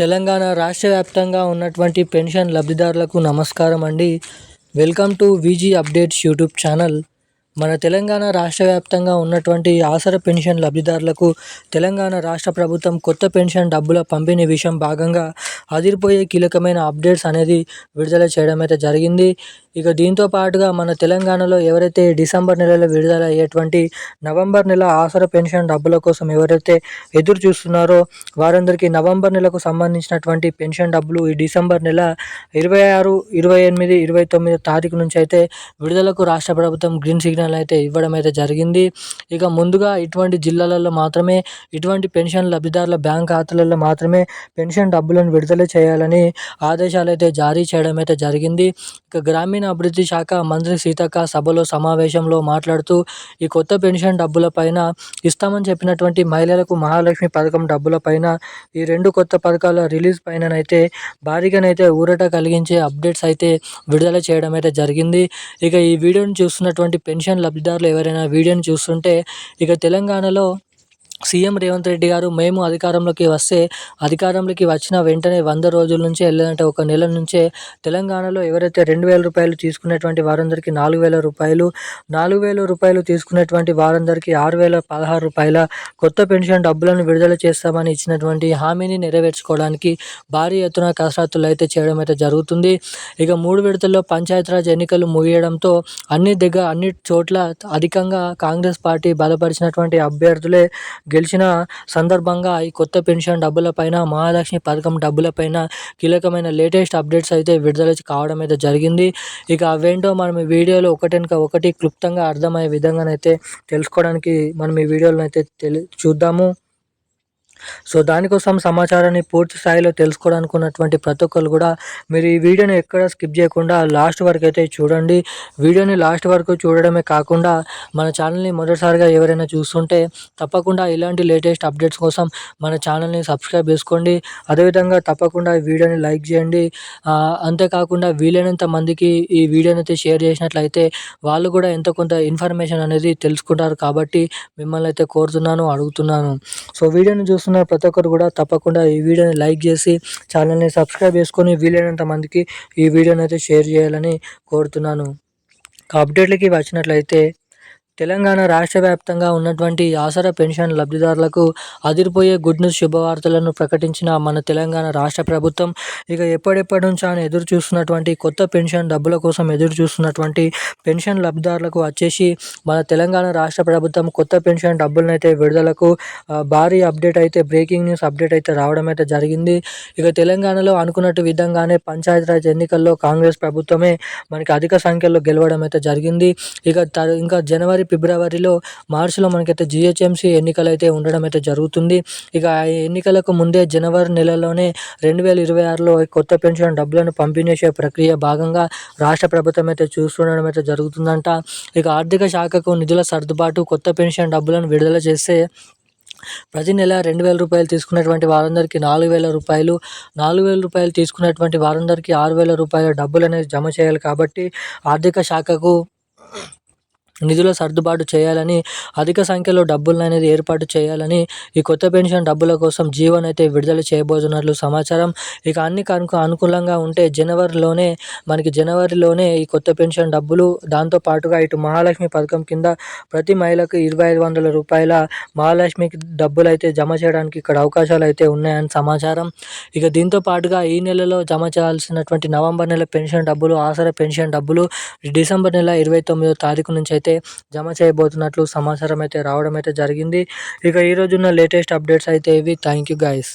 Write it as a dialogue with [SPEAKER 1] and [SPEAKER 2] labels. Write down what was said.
[SPEAKER 1] తెలంగాణ రాష్ట్ర వ్యాప్తంగా ఉన్నటువంటి పెన్షన్ లబ్ధిదారులకు నమస్కారం అండి. Welcome to VG updates YouTube channel. మన తెలంగాణ రాష్ట్ర వ్యాప్తంగా ఉన్నటువంటి ఆసరా పెన్షన్ లబ్ధిదారులకు తెలంగాణ రాష్ట్ర ప్రభుత్వం కొత్త పెన్షన్ డబ్బుల పంపిణీ విషయం భాగంగా అదిరిపోయే కీలకమైన అప్డేట్స్ అనేది విడుదల చేయడం అయితే జరిగింది. ఇక దీంతో పాటుగా మన తెలంగాణలో ఎవరైతే డిసెంబర్ నెలలో విడుదల అయ్యేటువంటి నవంబర్ నెల ఆసరా పెన్షన్ డబ్బుల కోసం ఎవరైతే ఎదురు చూస్తున్నారో వారందరికీ నవంబర్ నెలకు సంబంధించినటువంటి పెన్షన్ డబ్బులు ఈ డిసెంబర్ నెల 26, 28, 29 తారీఖు నుంచి అయితే విడుదలకు రాష్ట్ర ప్రభుత్వం గ్రీన్ సిగ్నల్ అయితే ఇవ్వడం అయితే జరిగింది. ఇక ముందుగా ఇటువంటి జిల్లాలలో మాత్రమే ఇటువంటి పెన్షన్ లబ్ధిదారుల బ్యాంక్ ఖాతాలలో మాత్రమే పెన్షన్ డబ్బులను విడుదల చేయాలని ఆదేశాలు అయితే జారీ చేయడం అయితే జరిగింది. ఇక గ్రామీణ అభివృద్ధి శాఖ మంత్రి సీతక్క సమావేశంలో మాట్లాడుతూ ఈ కొత్త పెన్షన్ డబ్బుల పైన ఇస్తామని చెప్పినటువంటి మహిళలకు మహాలక్ష్మి పథకం డబ్బుల పైన ఈ 2 కొత్త పథకాల రిలీజ్ పైననైతే భారీగానైతే ఊరట కలిగించే అప్డేట్స్ అయితే విడుదల చేయడం అయితే జరిగింది. ఇక ఈ వీడియోని చూస్తున్నటువంటి పెన్షన్ లబ్ధిదారులు ఎవరైనా వీడియోని చూస్తుంటే ఇక తెలంగాణలో సీఎం రేవంత్ రెడ్డి గారు మేము అధికారంలోకి వచ్చిన వెంటనే 100 రోజుల నుంచే లేదంటే ఒక నెల నుంచే తెలంగాణలో ఎవరైతే 2,000 రూపాయలు తీసుకునేటువంటి వారందరికీ 4,000 రూపాయలు, 4,000 రూపాయలు తీసుకునేటువంటి వారందరికీ 6,016 రూపాయల కొత్త పెన్షన్ డబ్బులను విడుదల చేస్తామని ఇచ్చినటువంటి హామీని నెరవేర్చుకోవడానికి భారీ ఎత్తున కసరత్తులు అయితే చేయడం అయితే జరుగుతుంది. ఇక 3 విడతల్లో పంచాయతీరాజ్ ఎన్నికలు ముగియడంతో అన్ని చోట్ల అధికంగా కాంగ్రెస్ పార్టీ బలపరిచినటువంటి అభ్యర్థులే గెలిచిన సందర్భంగా ఈ కొత్త పెన్షన్ డబ్బులపైన మహాలక్ష్మి పథకం డబ్బులపైన కీలకమైన లేటెస్ట్ అప్డేట్స్ అయితే విడుదల కావడం అయితే జరిగింది. ఇక అవేంటో మనం ఈ వీడియోలో ఒకటెనక ఒకటి క్లుప్తంగా అర్థమయ్యే విధంగానైతే తెలుసుకోవడానికి మనం ఈ వీడియోలో అయితే చూద్దాము. సో దానికోసం సమాచారాన్ని పూర్తి స్థాయిలో తెలుసుకోవాలనుకున్నటువంటి ప్రతి ఒక్కరు కూడా మీరు ఈ వీడియోని ఎక్కడ స్కిప్ చేయకుండా లాస్ట్ వరకు అయితే చూడండి. వీడియోని లాస్ట్ వరకు చూడడమే కాకుండా మన ఛానల్ని మొదటిసారిగా ఎవరైనా చూస్తుంటే తప్పకుండా ఇలాంటి లేటెస్ట్ అప్డేట్స్ కోసం మన ఛానల్ని సబ్స్క్రైబ్ చేసుకోండి. అదేవిధంగా తప్పకుండా ఈ వీడియోని లైక్ చేయండి. అంతేకాకుండా వీలైనంత మందికి ఈ వీడియోని అయితే షేర్ చేసినట్లయితే వాళ్ళు కూడా ఎంతో కొంత ఇన్ఫర్మేషన్ అనేది తెలుసుకుంటారు కాబట్టి మిమ్మల్ని అయితే కోరుతున్నాను, అడుగుతున్నాను. సో వీడియోని చూస్తున్న ప్రతి ఒక్కరు కూడా తప్పకుండా ఈ వీడియోని లైక్ చేసి ఛానల్ని సబ్స్క్రైబ్ చేసుకొని వీలైనంత మందికి ఈ వీడియోని అయితే షేర్ చేయాలని కోరుతున్నాను. అప్డేట్లకి వచ్చినట్లయితే తెలంగాణ రాష్ట్ర వ్యాప్తంగా ఉన్నటువంటి ఆసరా పెన్షన్ లబ్ధిదారులకు అదిరిపోయే గుడ్ న్యూస్ శుభవార్తలను ప్రకటించిన మన తెలంగాణ రాష్ట్ర ప్రభుత్వం ఇక ఎప్పటి నుంచో ఆయన ఎదురు చూస్తున్నటువంటి కొత్త పెన్షన్ డబ్బుల కోసం ఎదురు చూస్తున్నటువంటి పెన్షన్ లబ్ధిదారులకు వచ్చేసి మన తెలంగాణ రాష్ట్ర ప్రభుత్వం కొత్త పెన్షన్ డబ్బులను అయితే విడుదలకు భారీ అప్డేట్ అయితే బ్రేకింగ్ న్యూస్ అప్డేట్ అయితే రావడం అయితే జరిగింది. ఇక తెలంగాణలో అనుకున్నట్టు విధంగానే పంచాయతీరాజ్ ఎన్నికల్లో కాంగ్రెస్ ప్రభుత్వమే మనకి అధిక సంఖ్యలో గెలవడం అయితే జరిగింది. ఇంకా జనవరి, ఫిబ్రవరిలో, మార్చిలో మనకైతే జిహెచ్ఎంసీ ఎన్నికలు అయితే ఉండడం అయితే జరుగుతుంది. ఇక ఆ ఎన్నికలకు ముందే జనవరి నెలలోనే 2026లో కొత్త పెన్షన్ డబ్బులను పంపిణీ చేసే ప్రక్రియ భాగంగా రాష్ట్ర ప్రభుత్వం అయితే చూస్తుండడం అయితే జరుగుతుందంట. ఇక ఆర్థిక శాఖకు నిధుల సర్దుబాటు కొత్త పెన్షన్ డబ్బులను విడుదల చేస్తే ప్రతి నెల 2,000 రూపాయలు తీసుకునేటువంటి వారందరికీ 4,000 రూపాయలు, 4,000 రూపాయలు తీసుకునేటువంటి వారందరికీ 6,000 రూపాయల డబ్బులు అనేది జమ చేయాలి కాబట్టి ఆర్థిక శాఖకు నిధుల సర్దుబాటు చేయాలని, అధిక సంఖ్యలో డబ్బులను అనేది ఏర్పాటు చేయాలని ఈ కొత్త పెన్షన్ డబ్బుల కోసం జీవోని అయితే విడుదల చేయబోతున్నట్లు సమాచారం. ఇక అన్ని అనుకూలంగా ఉంటే జనవరిలోనే ఈ కొత్త పెన్షన్ డబ్బులు, దాంతో పాటుగా ఇటు మహాలక్ష్మి పథకం కింద ప్రతి మహిళకు 2,500 రూపాయల మహాలక్ష్మి డబ్బులు అయితే జమ చేయడానికి ఇక్కడ అవకాశాలు అయితే ఉన్నాయని సమాచారం. ఇక దీంతో పాటుగా ఈ నెలలో జమ చేయాల్సినటువంటి నవంబర్ నెల పెన్షన్ డబ్బులు, ఆసరా పెన్షన్ డబ్బులు డిసెంబర్ నెల 29వ తారీఖు నుంచి అయితే జమ చేయబోతున్నట్లు సమాచారం అయితే రావడం అయితే జరిగింది. ఇక ఈ రోజున్న లేటెస్ట్ అప్డేట్స్ అయితే ఇవి. Thank you guys.